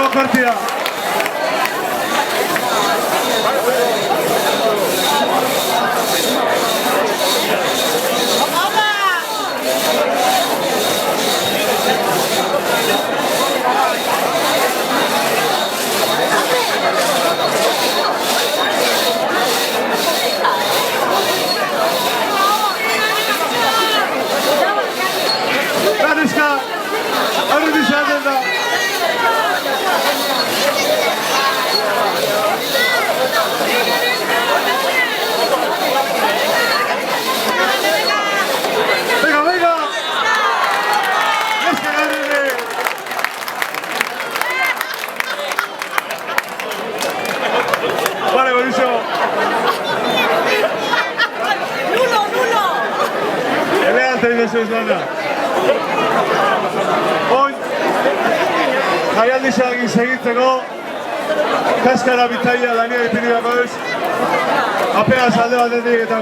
Lehenengo partida. Kanışka, arı dışarıda. Venga, venga. Este gane. Vale, buenísimo. Nulo. Elegante y eso es lana. Hoy, jaialdiak segitzeko, kaskara bitaia Daniel ipini dago ez, apenas alde batetik eta